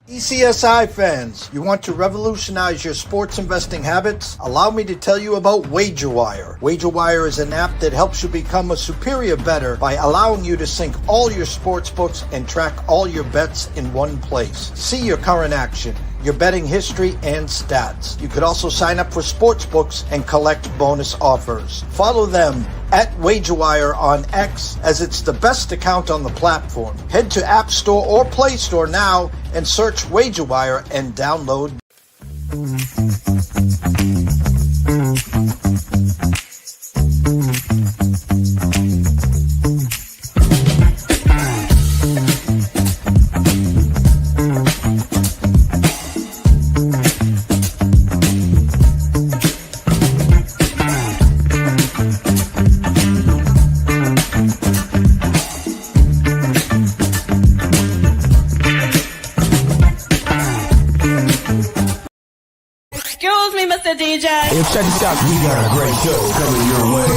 ECSI fans, you want to revolutionize your sports investing habits? Allow me to tell you about WagerWire. WagerWire is an app that helps you become a superior bettor by allowing you to sync all your sports books and track all your bets in one place. See your current action, your betting history, and stats. You could also sign up for sports books and collect bonus offers. Follow them at WagerWire on X, as it's the best account on the platform. Head to App Store or Play Store now and search WagerWire and download. DJ. Hey, check this out. We got a great show coming your way.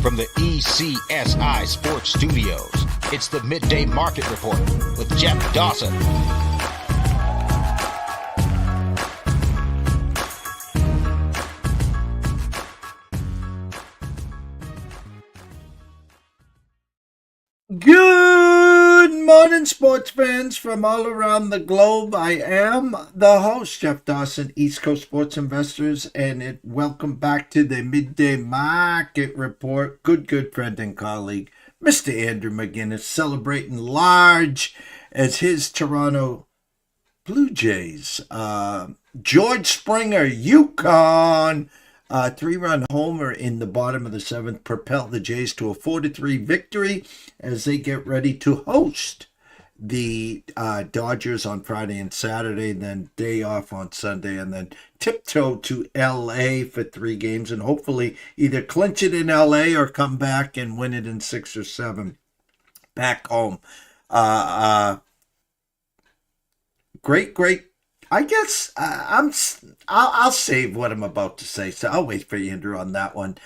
From the ECSI Sports Studios, it's the Midday Market Report with Jeff Dawson. Good morning, sports fans from all around the globe. I am the host, Jeff Dawson, East Coast Sports Investors, and welcome back to the Midday Market Report. Good friend and colleague, Mr. Andrew McInnis, celebrating large as his Toronto Blue Jays. George Springer, Yukon. Three-run homer in the bottom of the seventh propelled the Jays to a 4-3 victory as they get ready to host the Dodgers on Friday and Saturday, then day off on Sunday, and then tiptoe to L.A. for 3 games and hopefully either clinch it in L.A. or come back and win it in 6 or 7 back home. Great. I guess I'll save what I'm about to say, so I'll wait for Andrew on that one.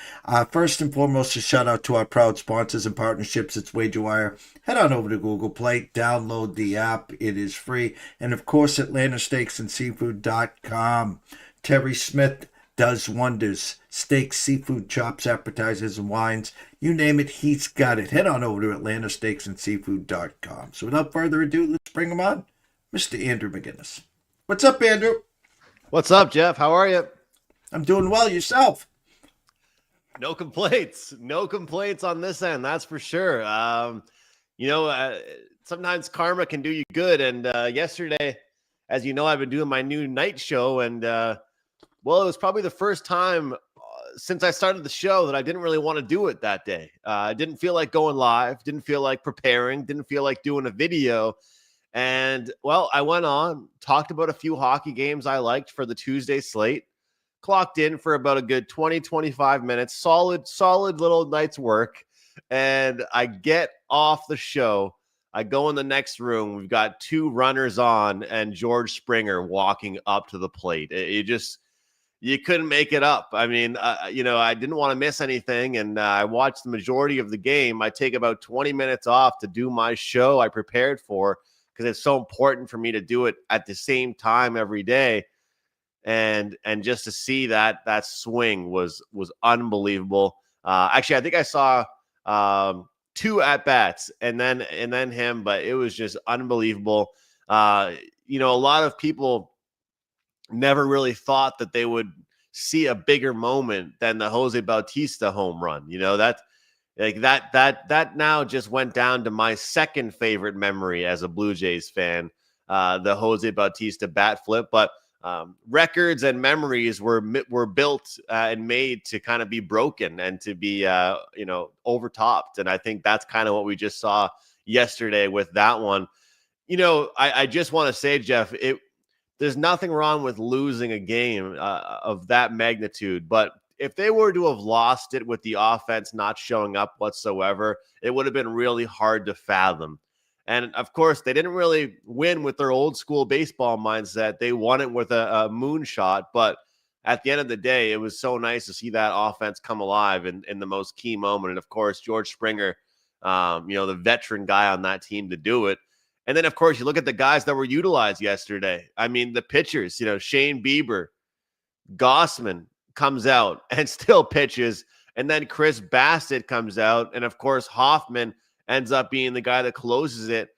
First and foremost, a shout out to our proud sponsors and partnerships. It's WagerWire. Head on over to Google Play, download the app. It is free. And of course, AtlantaSteaksAndSeafood.com. Terry Smith does wonders. Steaks, seafood, chops, appetizers, and wines. You name it, he's got it. Head on over to AtlantaSteaksAndSeafood.com. So without further ado, let's bring him on, Mr. Andrew McInnis. What's up, Andrew? What's up, Jeff? How are you? I'm doing well. Yourself? No complaints. No complaints on this end. That's for sure. Sometimes karma can do you good. And yesterday, as you know, I've been doing my new night show. And, it was probably the first time since I started the show that I didn't really want to do it that day. I didn't feel like going live. Didn't feel like preparing. Didn't feel like doing a video. And, I went on, talked about a few hockey games I liked for the Tuesday slate, clocked in for about a good 20, 25 minutes, solid little night's work. And I get off the show. I go in the next room. We've got 2 runners on and George Springer walking up to the plate. You couldn't make it up. I mean, I didn't want to miss anything. And I watched the majority of the game. I take about 20 minutes off to do my show I prepared for, because it's so important for me to do it at the same time every day. And just to see that swing was unbelievable. Actually, I think I saw 2 at-bats and then him, but it was just unbelievable. A lot of people never really thought that they would see a bigger moment than the Jose Bautista home run. That now just went down to my second favorite memory as a Blue Jays fan, the Jose Bautista bat flip. But records and memories were built and made to kind of be broken and to be overtopped. And I think that's kind of what we just saw yesterday with that one. I just want to say, Jeff, there's nothing wrong with losing a game of that magnitude, but if they were to have lost it with the offense not showing up whatsoever, it would have been really hard to fathom. And of course, they didn't really win with their old school baseball mindset. They won it with a moonshot. But at the end of the day, it was so nice to see that offense come alive in the most key moment. And of course, George Springer the veteran guy on that team to do it. And then, of course, you look at the guys that were utilized yesterday. I mean, the pitchers, Shane Bieber, Gossman comes out and still pitches. And then Chris Bassett comes out. And, of course, Hoffman ends up being the guy that closes it.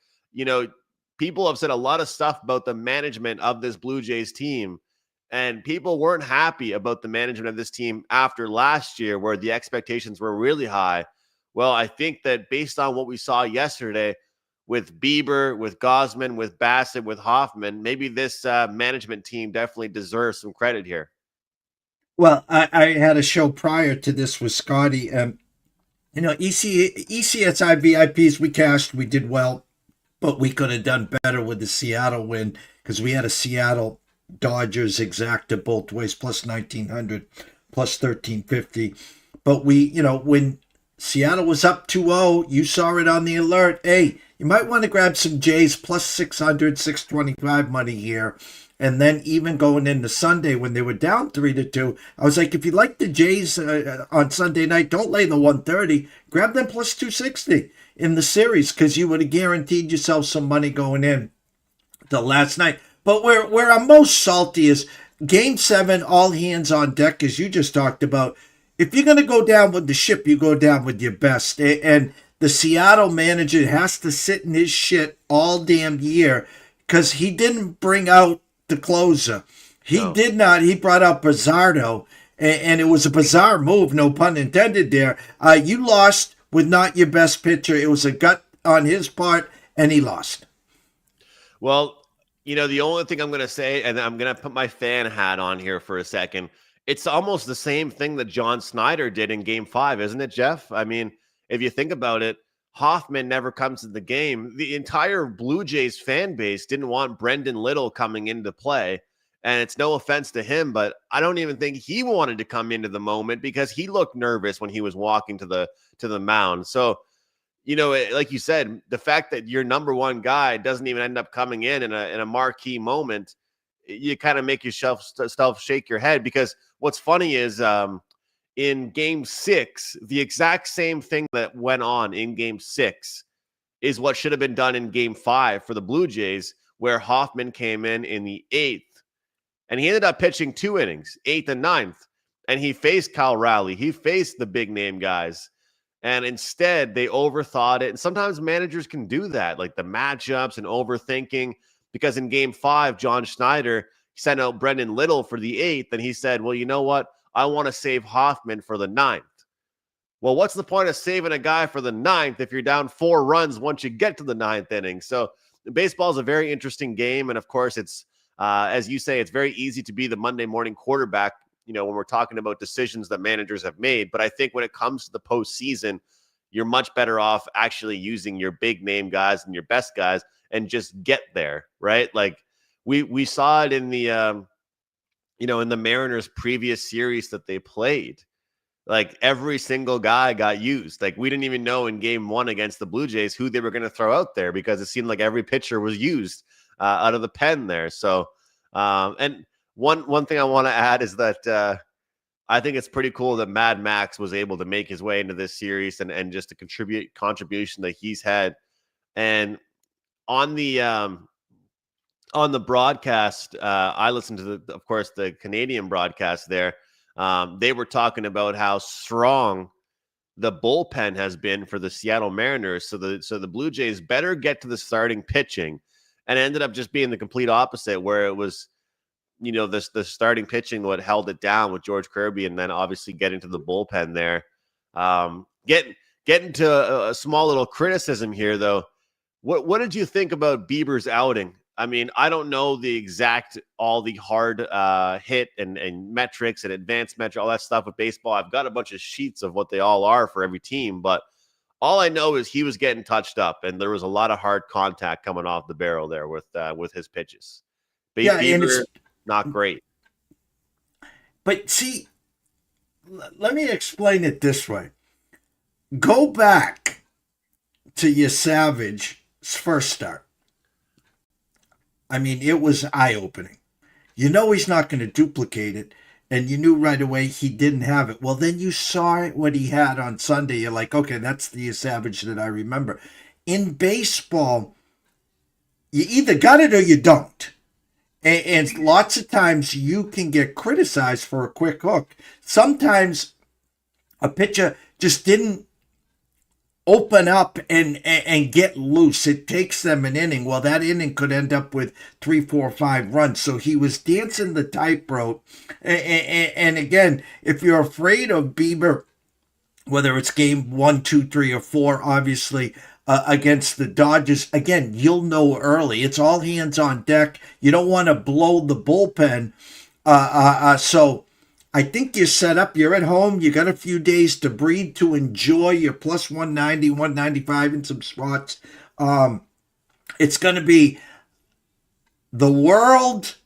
People have said a lot of stuff about the management of this Blue Jays team. And people weren't happy about the management of this team after last year, where the expectations were really high. Well, I think that based on what we saw yesterday with Bieber, with Gossman, with Bassett, with Hoffman, maybe this management team definitely deserves some credit here. Well, I had a show prior to this with Scotty. ECSI VIPs, we cashed, we did well, but we could have done better with the Seattle win because we had a Seattle Dodgers exacta both ways, plus 1900, plus 1350. But when Seattle was up 2-0, you saw it on the alert. Hey, you might want to grab some Jays plus 600, 625 money here. And then even going into Sunday when they were down 3-2, I was like, if you like the Jays on Sunday night, don't lay the 130. Grab them plus 260 in the series because you would have guaranteed yourself some money going in the last night. But where I'm most salty is Game 7, all hands on deck, as you just talked about. If you're going to go down with the ship, you go down with your best. And the Seattle manager has to sit in his shit all damn year because he didn't bring out the closer. He did not. He brought out Bizzardo, and it was a bizarre move, no pun intended there. You lost with not your best pitcher. It was a gut on his part, and he lost. Well, the only thing I'm going to say, and I'm going to put my fan hat on here for a second, it's almost the same thing that John Snyder did in Game 5, isn't it, Jeff? I mean, if you think about it, Hoffman never comes to the game. The entire Blue Jays fan base didn't want Brendan Little coming into play. And it's no offense to him, but I don't even think he wanted to come into the moment because he looked nervous when he was walking to the mound. So, like you said, the fact that your number one guy doesn't even end up coming in a marquee moment, you kind of make yourself shake your head because what's funny is in Game 6, the exact same thing that went on in Game 6 is what should have been done in Game 5 for the Blue Jays, where Hoffman came in the 8th, and he ended up pitching 2 innings, 8th and 9th, and he faced Kyle Rowley. He faced the big name guys. And instead, they overthought it. And sometimes managers can do that, like the matchups and overthinking. Because in Game 5, John Schneider sent out Brendan Little for the 8th. And he said, well, you know what? I want to save Hoffman for the 9th. Well, what's the point of saving a guy for the 9th if you're down 4 runs once you get to the 9th inning? So baseball is a very interesting game. And, of course, it's, as you say, it's very easy to be the Monday morning quarterback when we're talking about decisions that managers have made. But I think when it comes to the postseason, you're much better off actually using your big name guys and your best guys and just get there, right? Like we saw it in the, in the Mariners' previous series that they played. Like every single guy got used. Like we didn't even know in Game 1 against the Blue Jays who they were going to throw out there because it seemed like every pitcher was used out of the pen there. So, and one thing I want to add is that I think it's pretty cool that Mad Max was able to make his way into this series and just a contribution that he's had. And on the broadcast, I listened to of course, the Canadian broadcast there. They were talking about how strong the bullpen has been for the Seattle Mariners. So the Blue Jays better get to the starting pitching, and it ended up just being the complete opposite, where it was, the starting pitching what held it down with George Kirby, and then obviously getting to the bullpen there. Getting to a small little criticism here, though. What did you think about Bieber's outing? I mean, I don't know all the hard hit and metrics and advanced metrics, all that stuff with baseball. I've got a bunch of sheets of what they all are for every team, but all I know is he was getting touched up, and there was a lot of hard contact coming off the barrel there with his pitches. Bieber, not great. But see, let me explain it this way. Go back to your Savage's first start. I mean, it was eye-opening. He's not going to duplicate it. and you knew right away he didn't have it. Well, then you saw what he had on Sunday. You're like, okay, that's the Savage that I remember. In baseball, you either got it or you don't. And lots of times you can get criticized for a quick hook. Sometimes a pitcher just didn't open up and get loose. It takes them an inning. Well, that inning could end up with 3, 4, 5 runs. So he was dancing the tightrope. And again, if you're afraid of Bieber, whether it's game 1, 2, 3, or 4, obviously against the Dodgers, again, you'll know early. It's all hands on deck. You don't want to blow the bullpen. So I think you're set up. You're at home. You got a few days to breathe, to enjoy your plus 190, 195 in some spots. It's going to be the world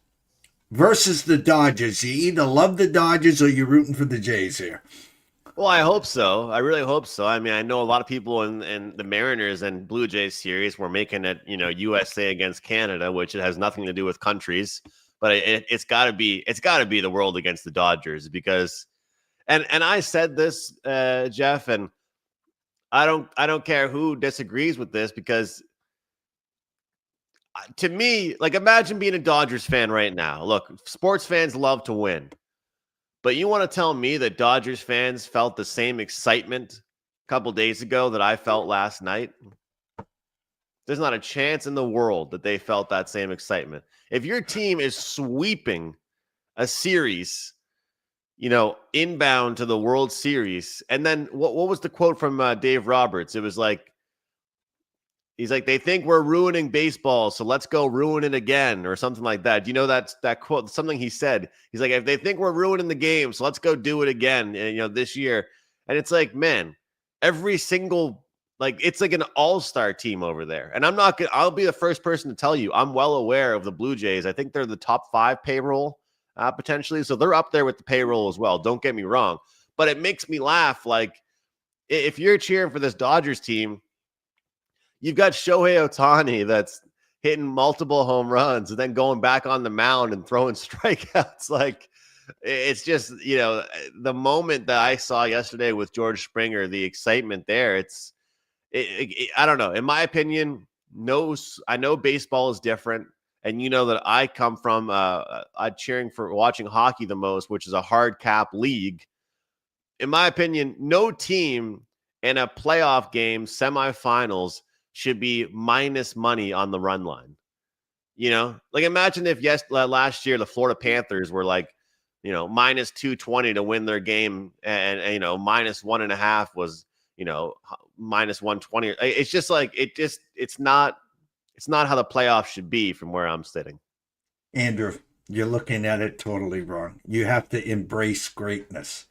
versus the Dodgers. You either love the Dodgers or you're rooting for the Jays here. Well, I hope so. I really hope so. I mean, I know a lot of people in the Mariners and Blue Jays series were making it, USA against Canada, which it has nothing to do with countries. But it's got to be the world against the Dodgers because, and I said this, Jeff, and I don't care who disagrees with this because to me, like imagine being a Dodgers fan right now. Look, sports fans love to win, but you want to tell me that Dodgers fans felt the same excitement a couple days ago that I felt last night? There's not a chance in the world that they felt that same excitement. If your team is sweeping a series, inbound to the World Series, and then what was the quote from Dave Roberts? It was like, he's like, they think we're ruining baseball, so let's go ruin it again, or something like that. Do you know that quote? Something he said. He's like, if they think we're ruining the game, so let's go do it again, this year. And it's like, man, every single it's like an all-star team over there. And I'll be the first person to tell you, I'm well aware of the Blue Jays. I think they're the top 5 payroll potentially. So they're up there with the payroll as well. Don't get me wrong. But it makes me laugh. Like if you're cheering for this Dodgers team, you've got Shohei Ohtani that's hitting multiple home runs and then going back on the mound and throwing strikeouts. Like it's just, the moment that I saw yesterday with George Springer, the excitement there, I don't know. In my opinion, I know baseball is different. And that I come from cheering for watching hockey the most, which is a hard cap league. In my opinion, no team in a playoff game, semifinals, should be minus money on the run line. Imagine if last year the Florida Panthers were minus 220 to win their game and minus 1.5 was, minus 120. It's just it's not how the playoffs should be from where I'm sitting. Andrew, you're looking at it totally wrong. You have to embrace greatness.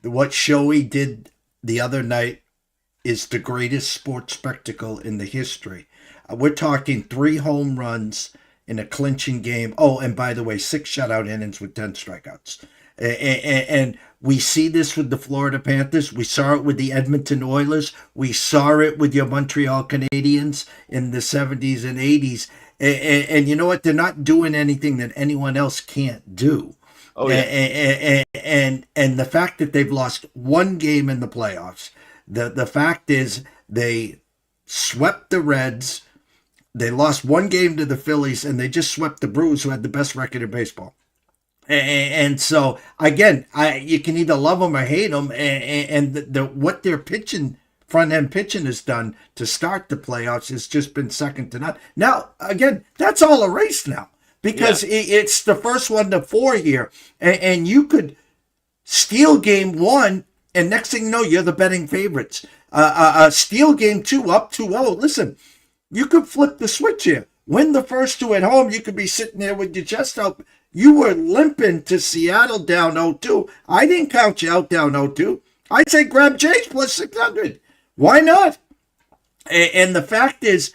What Shoei did the other night is the greatest sports spectacle in the history. We're talking 3 home runs in a clinching game. Oh, and by the way, 6 shutout innings with 10 strikeouts. And we see this with the Florida Panthers. We saw it with the Edmonton Oilers. We saw it with your Montreal Canadiens in the 70s and 80s. And you know what? They're not doing anything that anyone else can't do. Oh, yeah. And the fact that they've lost 1 game in the playoffs, the fact is they swept the Reds, they lost 1 game to the Phillies, and they just swept the Brewers, who had the best record in baseball. And so, again, you can either love them or hate them. And what their pitching, front-end pitching has done to start the playoffs has just been second to none. Now, again, that's all erased now because it's the first 1 to 4 here. And you could steal game 1, and next thing you know, you're the betting favorites. Steal game 2 up 2-0. Listen, you could flip the switch here. Win the first 2 at home, you could be sitting there with your chest out. You were limping to Seattle down 0-2. I didn't count you out down 0-2. I'd say grab Jays plus 600. Why not? And the fact is,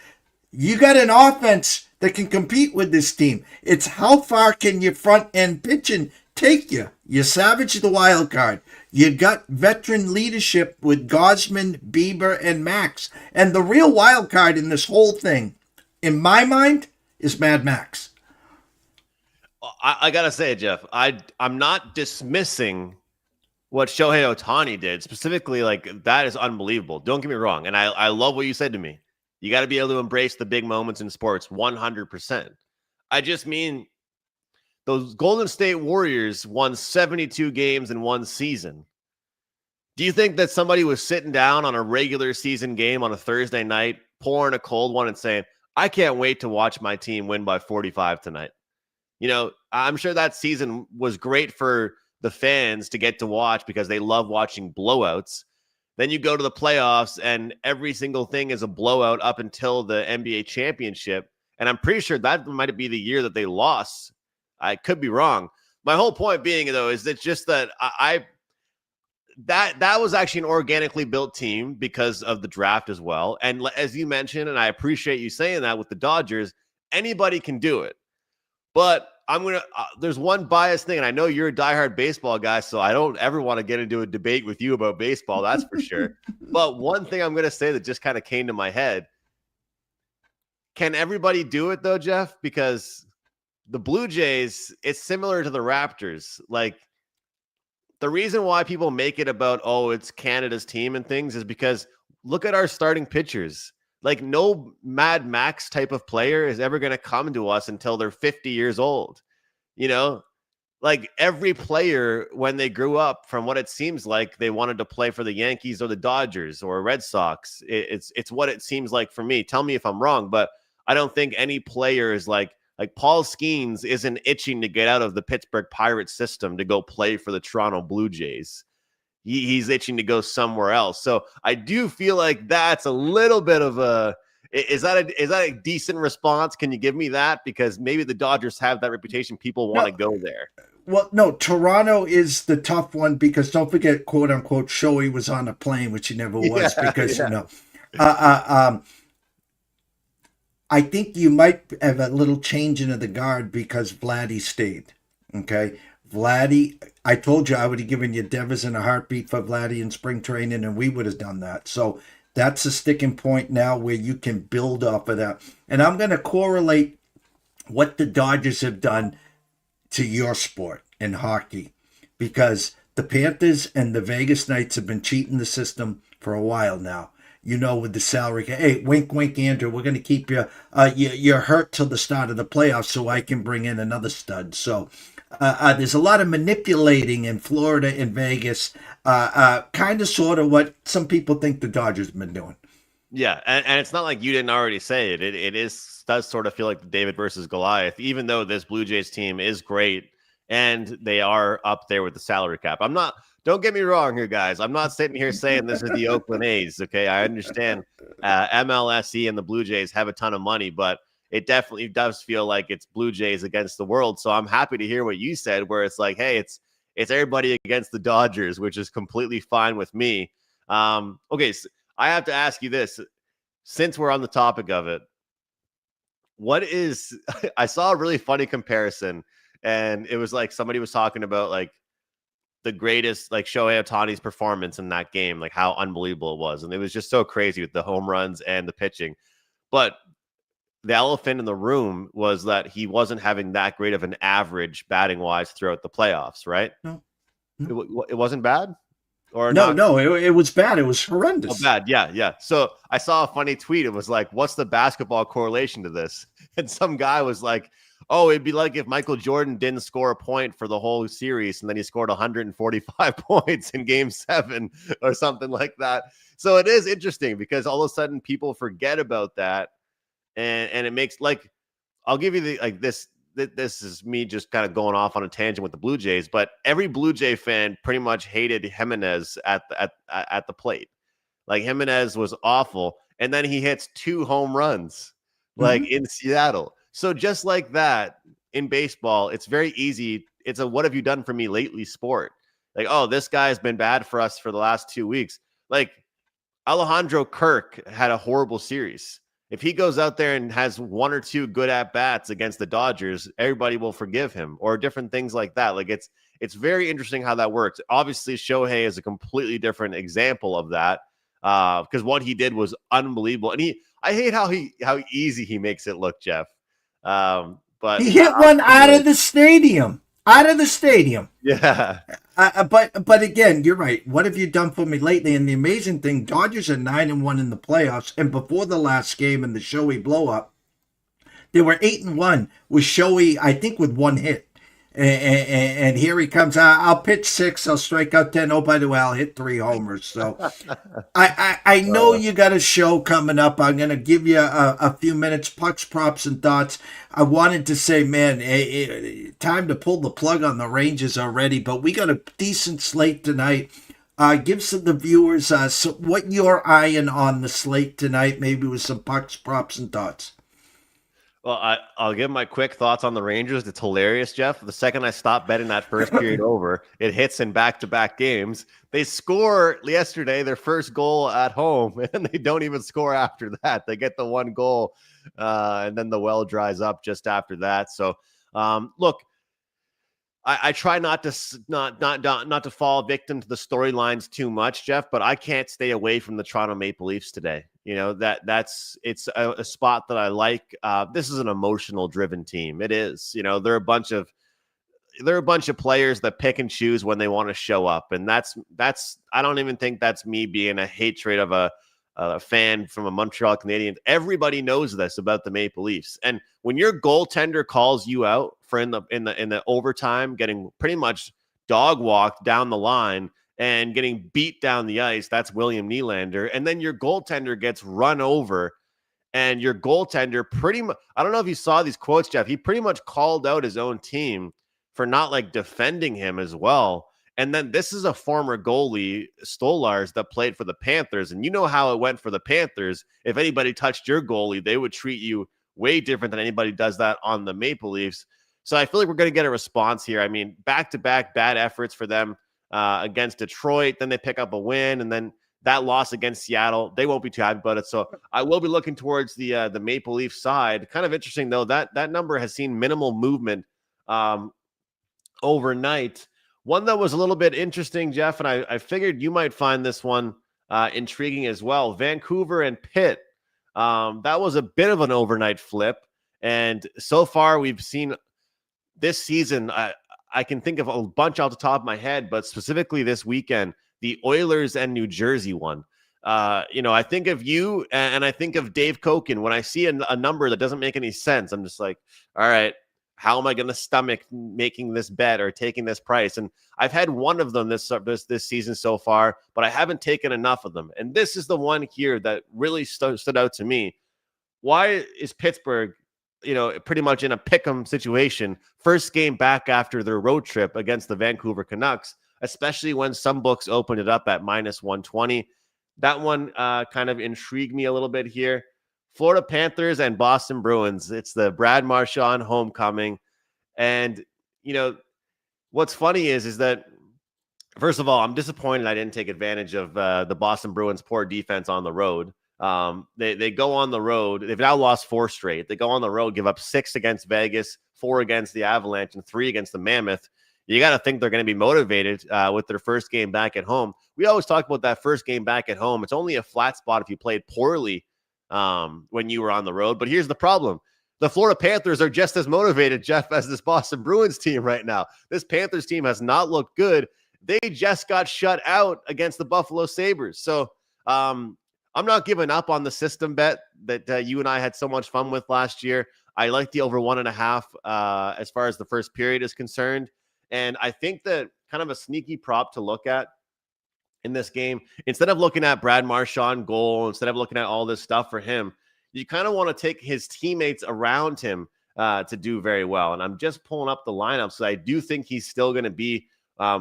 you got an offense that can compete with this team. It's how far can your front end pitching take you? You savage the wild card. You got veteran leadership with Gosman, Bieber, and Max. And the real wild card in this whole thing, in my mind, is Mad Max. I gotta say, Jeff, I'm not dismissing what Shohei Ohtani did specifically. Like, that is unbelievable. Don't get me wrong, and I love what you said to me. You got to be able to embrace the big moments in sports 100%. I just mean those Golden State Warriors won 72 games in one season. Do you think that somebody was sitting down on a regular season game on a Thursday night, pouring a cold one and saying, I can't wait to watch my team win by 45 tonight? You know, I'm sure that season was great for the fans to get to watch because they love watching blowouts. Then you go to the playoffs and every single thing is a blowout up until the NBA championship. And I'm pretty sure that might be the year that they lost. I could be wrong. My whole point being, though, is that just that that was actually an organically built team because of the draft as well. And as you mentioned, and I appreciate you saying that with the Dodgers, anybody can do it. But I'm going to, there's one biased thing, and I know you're a diehard baseball guy, so I don't ever want to get into a debate with you about baseball, that's for sure. But one thing I'm going to say that just kind of came to my head, can everybody do it though, Jeff? Because the Blue Jays, it's similar to the Raptors. Like, the reason why people make it about, oh, it's Canada's team and things is because look at our starting pitchers. Like, no Mad Max type of player is ever going to come to us until they're 50 years old. You know, like every player when they grew up, from what it seems like, they wanted to play for the Yankees or the Dodgers or Red Sox. It's what it seems like for me. Tell me if I'm wrong, but I don't think any player is like Paul Skeens isn't itching to get out of the Pittsburgh Pirates system to go play for the Toronto Blue Jays. He's itching to go somewhere else. So I do feel like that's a little bit of a, is that a decent response? Can you give me that? Because maybe the Dodgers have that reputation. People want to go there. Well, no, Toronto is the tough one because don't forget, quote unquote, Shoei was on a plane, which he never was because, you know, I think you might have a little change into the guard because Vladdy stayed. Okay. Vladdy, I told you I would have given you Devers in a heartbeat for Vladdy in spring training, and we would have done that. So that's a sticking point now where you can build off of that. And I'm going to correlate what the Dodgers have done to your sport in hockey, because the Panthers and the Vegas Knights have been cheating the system for a while now. You know, with the salary. Hey, wink, wink, Andrew. We're going to keep you. You're hurt till the start of the playoffs, so I can bring in another stud. So there's a lot of manipulating in Florida and Vegas. Kind of, sort of what some people think the Dodgers have been doing. Yeah, and it's not like you didn't already say it. It does sort of feel like the David versus Goliath, even though this Blue Jays team is great and they are up there with the salary cap. Don't get me wrong here, guys. I'm not sitting here saying this is the Oakland A's, okay? I understand MLSE and the Blue Jays have a ton of money, but it definitely does feel like it's Blue Jays against the world. So I'm happy to hear what you said, where it's like, hey, it's everybody against the Dodgers, which is completely fine with me. Okay, so I have to ask you this. Since we're on the topic of it, I saw a really funny comparison, and it was like somebody was talking about like the greatest, like Shohei Ohtani's performance in that game, like how unbelievable it was. And it was just so crazy with the home runs and the pitching. But the elephant in the room was that he wasn't having that great of an average batting wise throughout the playoffs, right? No. It wasn't bad? Or No, not? no, it was bad. It was horrendous. Oh, bad. Yeah. So I saw a funny tweet. It was like, what's the basketball correlation to this? And some guy was like, oh, it'd be like if Michael Jordan didn't score a point for the whole series and then he scored 145 points in game 7 or something like that. So it is interesting because all of a sudden people forget about that. And it makes, like, I'll give you this is me just kind of going off on a tangent with the Blue Jays, but every Blue Jay fan pretty much hated Jimenez at the plate. Like, Jimenez was awful. And then he hits 2 home runs, like in Seattle. So just like that in baseball, it's very easy. It's a, what have you done for me lately sport. Like, oh, this guy's been bad for us for the last 2 weeks. Like, Alejandro Kirk had a horrible series. If he goes out there and has 1 or 2 good at-bats against the Dodgers, everybody will forgive him, or different things like that. Like, it's very interesting how that works. Obviously, Shohei is a completely different example of that because what he did was unbelievable. And I hate how easy he makes it look, Jeff. but He hit one out of the stadium. Out of the stadium. Yeah. But again, you're right. What have you done for me lately? And the amazing thing, Dodgers are 9-1 in the playoffs, and before the last game and the Shohei blow up, they were 8-1 with Shohei, I think, with one hit. And here he comes. I'll pitch 6. I'll strike out 10. Oh, by the way, I'll hit 3 homers. So I know you got a show coming up. I'm going to give you a few minutes, pucks, props, and thoughts. I wanted to say, man, time to pull the plug on the Rangers already, but we got a decent slate tonight. Give some the viewers what you're eyeing on the slate tonight, maybe with some pucks, props, and thoughts. Well, I'll give my quick thoughts on the Rangers. It's hilarious, Jeff. The second I stopped betting that first period over, it hits in back-to-back games. They score yesterday, their first goal at home, and they don't even score after that. They get the one goal, and then the well dries up just after that. So, look, I try not to fall victim to the storylines too much, Jeff, but I can't stay away from the Toronto Maple Leafs today. You know, it's a spot that I like. This is an emotional driven team. It is, you know, they're a bunch of players that pick and choose when they want to show up. And that's, I don't even think that's me being a hatred of a fan from a Montreal Canadiens. Everybody knows this about the Maple Leafs. And when your goaltender calls you out for in the overtime, getting pretty much dog walked down the line and getting beat down the ice, that's William Nylander. And then your goaltender gets run over, and your goaltender pretty much, I don't know if you saw these quotes, Jeff, he pretty much called out his own team for not like defending him as well. And then this is a former goalie, Stolarz, that played for the Panthers. And you know how it went for the Panthers. If anybody touched your goalie, they would treat you way different than anybody does that on the Maple Leafs. So I feel like we're going to get a response here. I mean, back-to-back bad efforts for them against Detroit. Then they pick up a win, and then that loss against Seattle, they won't be too happy about it. So I will be looking towards the Maple Leaf side. Kind of interesting, though, that number has seen minimal movement overnight. One that was a little bit interesting, Jeff, and I figured you might find this one intriguing as well. Vancouver and Pitt. That was a bit of an overnight flip. And so far we've seen this season, I can think of a bunch off the top of my head, but specifically this weekend, the Oilers and New Jersey one. I think of you and I think of Dave Koken. When I see a number that doesn't make any sense, I'm just like, all right, how am I going to stomach making this bet or taking this price? And I've had one of them this season so far, but I haven't taken enough of them. And this is the one here that really stood out to me. Why is Pittsburgh, pretty much in a pick'em situation, first game back after their road trip against the Vancouver Canucks, especially when some books opened it up at -120. That one kind of intrigued me a little bit here. Florida Panthers and Boston Bruins. It's the Brad Marchand homecoming. And, what's funny is that, first of all, I'm disappointed I didn't take advantage of the Boston Bruins' poor defense on the road. They go on the road. They've now lost 4 straight. They go on the road, give up 6 against Vegas, 4 against the Avalanche, and 3 against the Mammoth. You got to think they're going to be motivated with their first game back at home. We always talk about that first game back at home. It's only a flat spot if you played poorly when you were on the road. But here's the problem. The Florida Panthers are just as motivated, Jeff, as this Boston Bruins team right now. This Panthers team has not looked good. They just got shut out against the Buffalo Sabres. So I'm not giving up on the system bet that you and I had so much fun with last year. I like the over 1.5 as far as the first period is concerned. And I think that kind of a sneaky prop to look at in this game, instead of looking at Brad Marchand goal, instead of looking at all this stuff for him, you kind of want to take his teammates around him to do very well. And I'm just pulling up the lineup. So I do think he's still going to be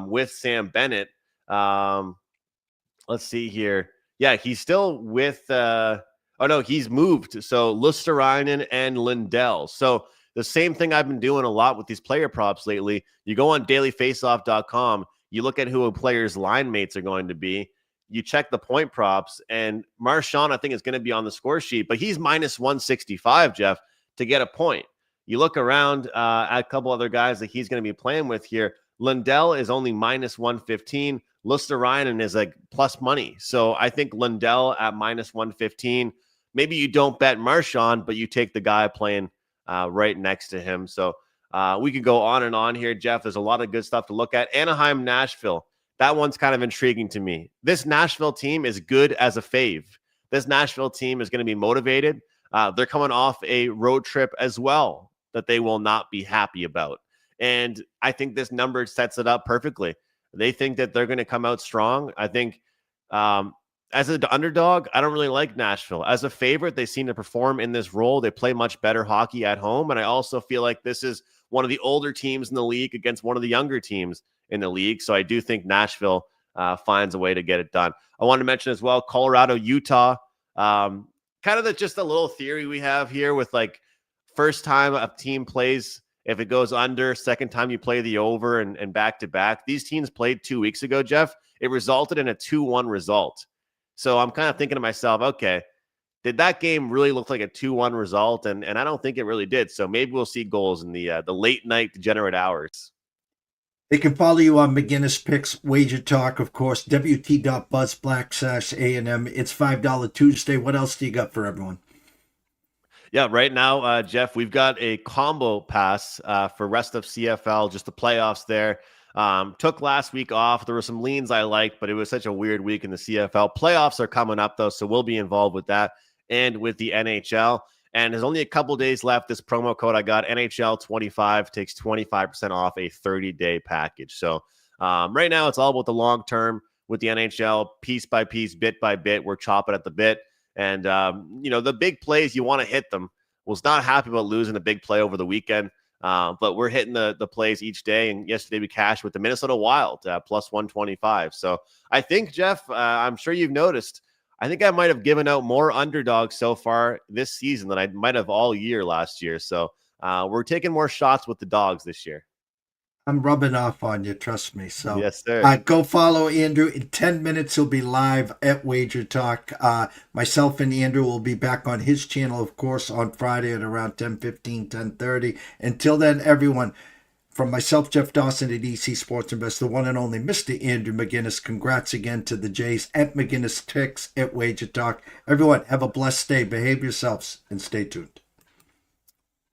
with Sam Bennett. Let's see here. Yeah, he's still with he's moved. So Luosterainen and Lindell. So the same thing I've been doing a lot with these player props lately. You go on dailyfaceoff.com, you look at who a player's line mates are going to be. You check the point props, and Marchand, I think, is going to be on the score sheet, but he's -165, Jeff, to get a point. You look around at a couple other guys that he's going to be playing with here. Lindell is only -115. Luosterainen is like plus money. So I think Lindell at -115. Maybe you don't bet Marchand, but you take the guy playing right next to him. So we could go on and on here, Jeff. There's a lot of good stuff to look at. Anaheim, Nashville. That one's kind of intriguing to me. This Nashville team is good as a fave. This Nashville team is going to be motivated. They're coming off a road trip as well that they will not be happy about. And I think this number sets it up perfectly. They think that they're going to come out strong. I think as an underdog, I don't really like Nashville. As a favorite, they seem to perform in this role. They play much better hockey at home. And I also feel like this is one of the older teams in the league against one of the younger teams in the league. So I do think Nashville finds a way to get it done. I want to mention as well, Colorado, Utah. Kind of just a little theory we have here with like first time a team plays, if it goes under, second time you play the over and back to back. These teams played 2 weeks ago, Jeff. It resulted in a 2-1 result. So I'm kind of thinking to myself, okay, did that game really look like a 2-1 result? And I don't think it really did. So maybe we'll see goals in the late night degenerate hours. They can follow you on McInnis Picks, Wager Talk, of course, WT.Buzz/A&M. It's $5 Tuesday. What else do you got for everyone? Yeah, right now, Jeff, we've got a combo pass for rest of CFL, just the playoffs there. Took last week off. There were some leans I liked, but it was such a weird week in the CFL. Playoffs are coming up, though, so we'll be involved with that and with the NHL. And there's only a couple days left. This promo code I got, NHL25, takes 25% off a 30-day package. So right now, it's all about the long term with the NHL, piece by piece, bit by bit. We're chopping at the bit. And, the big plays, you want to hit them. Was not happy about losing a big play over the weekend, but we're hitting the plays each day. And yesterday we cashed with the Minnesota Wild, plus 125. So I think, Jeff, I'm sure you've noticed, I think I might have given out more underdogs so far this season than I might have all year last year. So we're taking more shots with the dogs this year. I'm rubbing off on you, trust me. So yes, sir. Go follow Andrew. In 10 minutes, he'll be live at Wager Talk. Myself and Andrew will be back on his channel, of course, on Friday at around 10:15, 10:30. Until then, everyone, from myself, Jeff Dawson at EC Sports Investor, the one and only Mr. Andrew McInnis, congrats again to the Jays at McInnis Picks at Wager Talk. Everyone, have a blessed day. Behave yourselves and stay tuned.